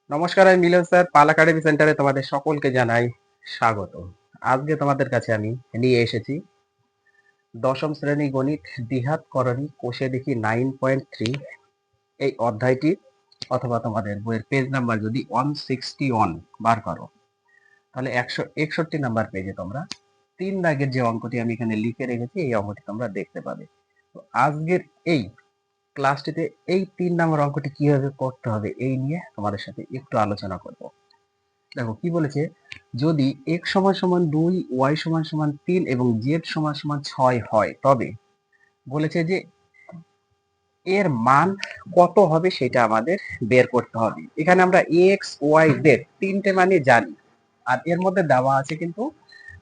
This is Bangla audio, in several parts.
নমস্কার, আমি মিলন স্যার। পাল একাডেমি সেন্টারে তোমাদের সকলকে জানাই স্বাগত। আজকে তোমাদের কাছে আমি নিয়ে এসেছি দশম শ্রেণী গণিত দ্বিঘাত করণী কোষে দেখি 9.3 এই অধ্যায়টি, অথবা তোমাদের বইয়ের পেজ নাম্বার যদি 161 বার করো তাহলে 161 নাম্বার পেজে তোমরা 3 দাগের যে অঙ্কটি আমি এখানে লিখে রেখেছি এই অঙ্কটি তোমরা দেখতে পাবে। তো আজকের এই ক্লাসটিতে এই 3 নম্বর অঙ্কটি কিভাবে করতে হবে এই নিয়ে তোমাদের সাথে একটু আলোচনা করব। দেখো কি বলেছে, যদি x সমান সমান 2, y সমান সমান 3 এবং z সমান সমান 6 হয়, তবে বলেছে যে এর মান কত হবে সেটা আমাদের বের করতে হবে। এখানে আমরা x, y, z তিনটে মানে জানি, আর এর মধ্যে দেওয়া আছে কিন্তু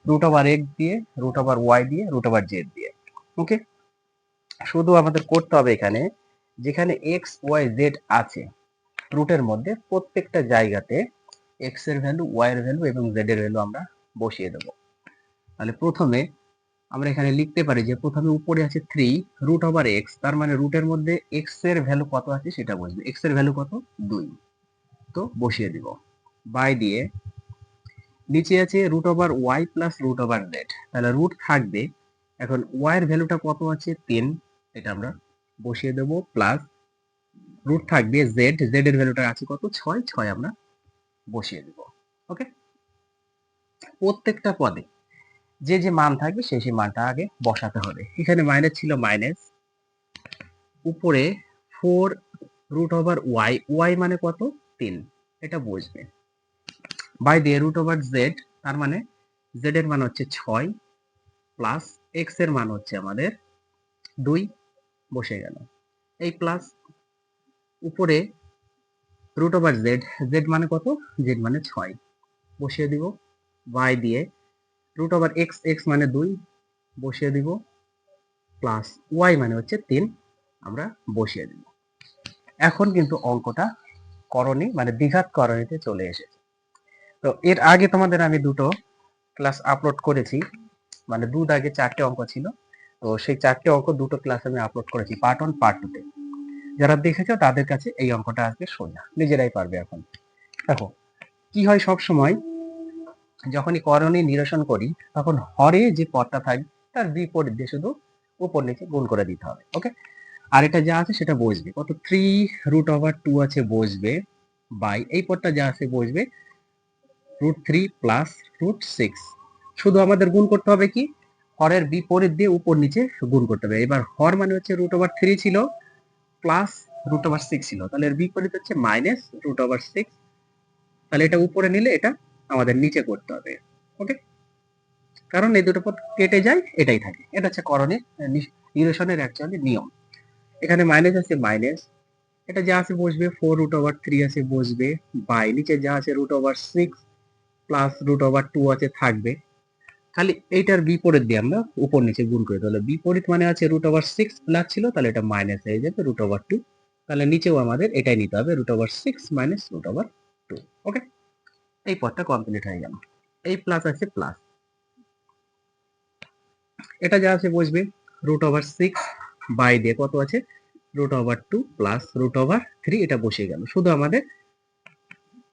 রুট ওভার x দিয়ে, রুট ওভার y দিয়ে, রুট ওভার z দিয়ে। ওকে, শুধু আমাদের করতে হবে এখানে যেখানে x, y, z আছে রুটের মধ্যে প্রত্যেকটা জায়গাতে x এর ভ্যালু, y এর ভ্যালু এবং z এর ভ্যালু আমরা বসিয়ে দেব। তাহলে প্রথমে আমরা এখানে লিখতে পারি যে প্রথমে উপরে আছে 3 রুট ওভার x, তার মানে রুটের মধ্যে x এর ভ্যালু কত আছে সেটা বসবে। x এর ভ্যালু কত? 2, তো বসিয়ে দিব। বাই দিয়ে নিচে আছে root over y plus root over z, তাহলে রুট থাকবে, এখন y এর ভ্যালুটা কত আছে? 3, এটা আমরা বসিয়ে দেব, প্লাস রুট থাকবে z, z এর ভ্যালুটা আছে কত? 6, 6 আমরা বসিয়ে দেব। ওকে, প্রত্যেকটা পদে যে যে মান থাকবে সেই সেই মানটা আগে বসাতে হবে। এখানে মাইনাস ছিল, মাইনাস উপরে 4 রুট ওভার ওয়াই, ওয়াই মানে কত? 3, এটা বসবে। বাই দিয়ে রুট ওভার জেড, তার মানে জেড এর মান হচ্ছে 6 প্লাস এক্স এর মান হচ্ছে আমাদের 2, বসে গেল। এই প্লাস উপরে রুট ওভার জেড, জেড মানে কত? জেড মানে 6, বসিয়ে দিব। বাই দিয়ে রুট ওভার এক্স, এক্স মানে 2, বসিয়ে দিব, প্লাস ওয়াই মানে হচ্ছে 3, আমরা বসিয়ে দিব। এখন কিন্তু অঙ্কটা করণী মানে দ্বিঘাত করণীতে চলে এসেছে। তো এর আগে তোমাদের আমি দুটো ক্লাস আপলোড করেছি, মানে দু দাগে 4টে অঙ্ক ছিল। তো সেই 4টে অঙ্ক দুটো ক্লাস আমি আপলোড করেছি, পার্ট 1 পার্ট 2 তে। যারা দেখেছো তাদের কাছে এই অঙ্কটা আসবে সোজা, নিজেরাই পারবে। এখন দেখো কি হয়, সব সময় যখনই করণী নিরসন করি তখন হরে যে পদটা থাকবে তার বিপরীত দিয়ে শুধু উপর নিচে গুণ করে দিতে হবে। ওকে, আর এটা যা আছে সেটা বসবে কত? 3 রুট ওভার 2 আছে, বসবে, বাই এই পদটা যা আছে বসবে রুট 3 প্লাস রুট 6। শুধু আমাদের গুণ করতে হবে কি, হরের বিপরীত দিয়ে উপর নিচে গুণ করতে হবে। এবার হর মানে হচ্ছে রুট ওভার 3 ছিল প্লাস রুট ওভার 6 ছিল, তাহলে এর বিপরীত হচ্ছে মাইনাস রুট ওভার 6। তাহলে এটা উপরে নিলে এটা আমাদের নিচে করতে হবে। ওকে, কারণ এই দুটো পদ কেটে যায়, এটাই থাকে। এটা হচ্ছে করণীয় নিরসনের অ্যাকচুয়ালি নিয়ম। এখানে মাইনাস আছে, মাইনাস এটা যা আছে বসবে, 4 রুট ওভার 3 আছে বসবে, বাই নিচে যা আছে root over 6 plus root over 2 আছে থাকবে। খালি এইটার বিপরীত দিয়ে আমরা উপর নিচে গুণ করে, তাহলে বিপরীত মানে আছে রুট ওভার 6 প্লাস ছিল, তাহলে এটা মাইনাস হয়ে যাবে রুট ওভার 2। তাহলে নিচেও আমাদের এটাই নিতে হবে, root over 6 minus root over 2। Okay, এই পদটা কমপ্লিট হয়ে গেল। এই প্লাস আছে প্লাস, এটা যা আছে বসবে রুট ওভার 6 বাই দিয়ে কত আছে root over 2 plus root over 3, এটা বসে গেল। শুধু আমাদের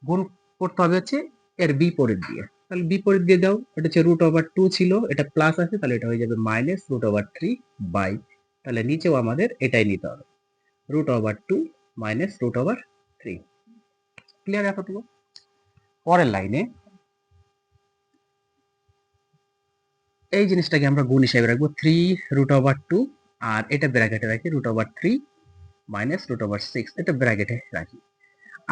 গুণ করতে হবে হচ্ছে এর বিপরীত দিয়ে, তাহলে বিপরীত দিয়ে দাও। এটা হচ্ছে রুট ওভার 2 ছিল, এটা প্লাস আছে, তাহলে এটা হয়ে যাবে মাইনাস রুট ওভার 3 বাই, তাহলে নিচেও আমাদের এটাই নিতে হবে, root over 2 minus root over 3। Clear এতটুকু? পরের লাইনে এই জিনিসটাকে আমরা গুণ হিসেবে রাখবো, 3 রুট ওভার 2, আর এটা ব্র্যাকেটে রাখি root over 3 minus root over 6, এটা ব্র্যাকেটে রাখি।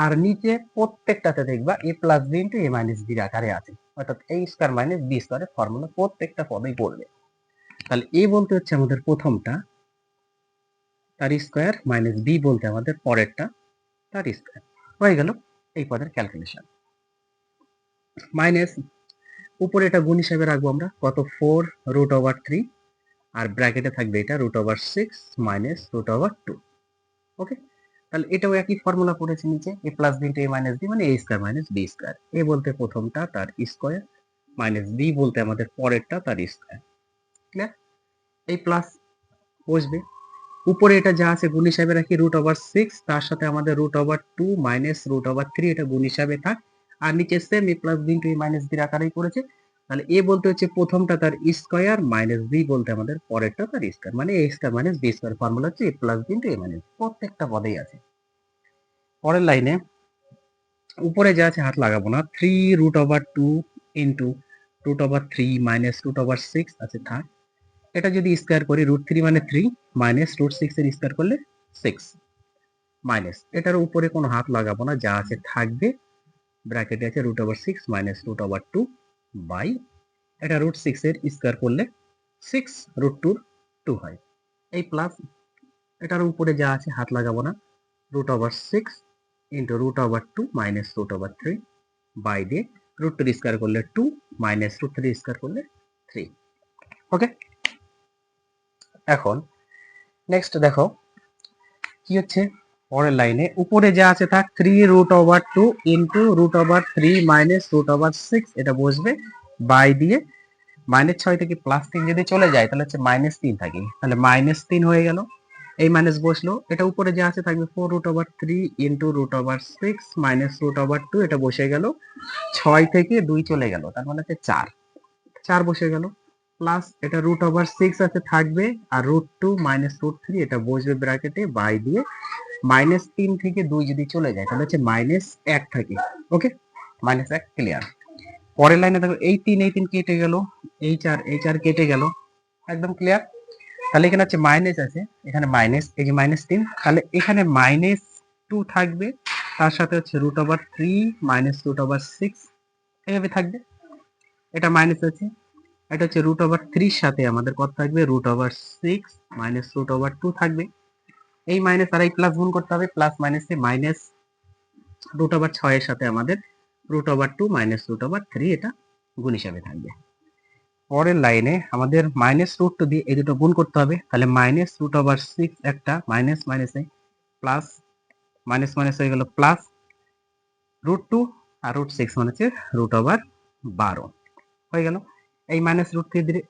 আর নিচে প্রত্যেকটাতে দেখবা a plus B into a minus বির আকারে আছে, অর্থাৎ a স্কয়ার মাইনাস বি স্কয়ারের ফর্মুলা প্রত্যেকটা পদেই পড়বে। তাহলে a বলতে হচ্ছে আমাদের প্রথমটা, তার স্কয়ার, মাইনাস বি বলতে আমাদের পরেরটা, তার স্কয়ার। হয়ে গেল এই পদের ক্যালকুলেশন। মাইনাস উপরে এটা গুণ হিসাবে রাখবো আমরা কত? 4 রুট ওভার 3, আর ব্র্যাকেটে থাকবে এটা root over 6 minus root over 2। Okay, তাহলে এটাও একই ফর্মুলা পড়েছে নিচে, a plus B into a minus B মানে a square minus B square. a বলতে প্রথমটা তার স্কয়ার, মাইনাস বি বলতে আমাদের পরেরটা তার স্কয়ার। ক্লিয়ার? এই প্লাস বসবে, উপরে এটা যা আছে গুণ হিসাবে রাখি √6, তার সাথে আমাদের √2 মাইনাস √3 এটা গুণ হিসাবে থাক, আর নিচে same a plus B into a minus বির আকারেই করেছে। তাহলে a বলতে হচ্ছে প্রথমটা তার স্কয়ার, মাইনাস b বলতে আমাদের পরেরটা তার স্কয়ার, মানে a square minus b square. Formula হচ্ছে a plus B into a minus, প্রত্যেকটা পদেই আছে। পরের লাইনে উপরে যা আছে হাত লাগাবো না, 3√2 ইন্টু √3 মাইনাস √6 আছে থাক। এটা যদি স্কয়ার করি √3 মানে 3 মাইনাস √6 এর স্কয়ার করলে 6 মাইনাস, এটার উপরে কোনো হাত লাগাবো না, যা আছে থাকবে। ব্র্যাকেটে আছে √6 মাইনাস √2 বাই, এটা √6 এর স্কয়ার করলে 6 √2 2 হয়, এই প্লাস এটার উপরে যা আছে হাত লাগাবো না, √6 ইন্টু √2 মাইনাস √3 বাই দিয়ে √2 স্কয়ার করলে 2 মাইনাস √3 স্কয়ার করলে 3। ওকে, এখন নেক্সট দেখো কি হচ্ছে। পরের লাইনে উপরে যা আছে থাক 3√2 ইন্টু √3 মাইনাস √6 এটা বসবে বাই দিয়ে -6 থেকে +3 যদি চলে যায় তাহলে হচ্ছে -3 থাকে, তাহলে -3 হয়ে গেল। এই মাইনাস বসলো, এটা উপরে যা আছে থাকবে 4√3 ইন্টু √6 মাইনাস √2 এটা বসে গেল, 6 থেকে 2 চলে গেল, তার মানে হচ্ছে 4 বসে গেল। প্লাস এটা √6 আছে থাকবে, আর √2 মাইনাস √3 এটা বসবে ব্র্যাকেটে বাই দিয়ে -3 থেকে 2 যদি চলে যায় তাহলে হচ্ছে -1 থাকে। ওকে, -1 ক্লিয়ার। পরের লাইনে দেখো এই 3 কেটে গেল, এই 4 কেটে গেল, একদম ক্লিয়ার। তাহলে এখানে হচ্ছে মাইনাস আছে, এখানে মাইনাস, এই যে -3, তাহলে এখানে -2 থাকবে, তার সাথে হচ্ছে √3 মাইনাস √6 এইভাবে থাকবে। এটা মাইনাস আছে, এটা হচ্ছে √3 সাথে আমাদের কত থাকবে, √6 মাইনাস √2 থাকবে। এই মাইনাস আর এই প্লাস গুণ করতে হবে, প্লাস মাইনাসে মাইনাস √6 এর সাথে আমাদের √2 মাইনাস √3 এটা গুণ হিসাবে থাকবে। পরের লাইনে আমাদের -√2 দিয়ে এই দুটো গুণ করতে হবে, তাহলে -√6 একটা মাইনাস মাইনাসে প্লাস, মাইনাস মাইনাস হয়ে গেল প্লাস, √2 আর √6 মানে হচ্ছে √12 হয়ে গেল। এই -√3 দিয়ে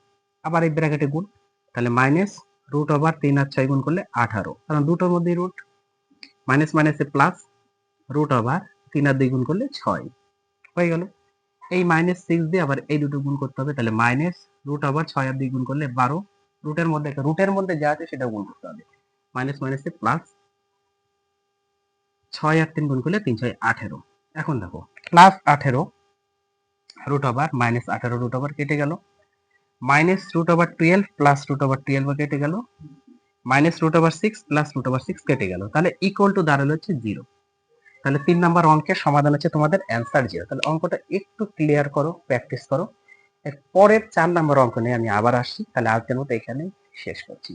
আবার এই ব্র্যাকেটে গুণ, তাহলে -√3 আর 6 গুণ করলে 18, কারণ দুটোর মধ্যে রুট, মাইনাস মাইনাসে প্লাস, √3 আর 2 গুণ করলে 6 হয়ে গেল। এই -6 দিয়ে আবার এই দুটো গুণ করতে হবে, তাহলে -√6 আর 2 গুণ করলে 12, রুটের মধ্যে যা আছে সেটা গুণ করতে হবে, মাইনাস মাইনাসে প্লাস, 6 আর 3 গুণ করলে 3 6 18। এখন দেখো প্লাস 18 -18 কেটে গেল, -√12 প্লাস √12 কেটে গেল, -√6 প্লাস √6 কেটে গেল, তাহলে ইকুয়াল টু দাঁড়ালো হচ্ছে 0। তাহলে 3 নাম্বার অঙ্কের সমাধান হচ্ছে তোমাদের অ্যান্সার 0। তাহলে অঙ্কটা একটু ক্লিয়ার করো, প্র্যাকটিস করো। এর পরের 4 নাম্বার অঙ্ক নিয়ে আমি আবার আসছি। তাহলে আজকের মতো এখানেই শেষ করছি।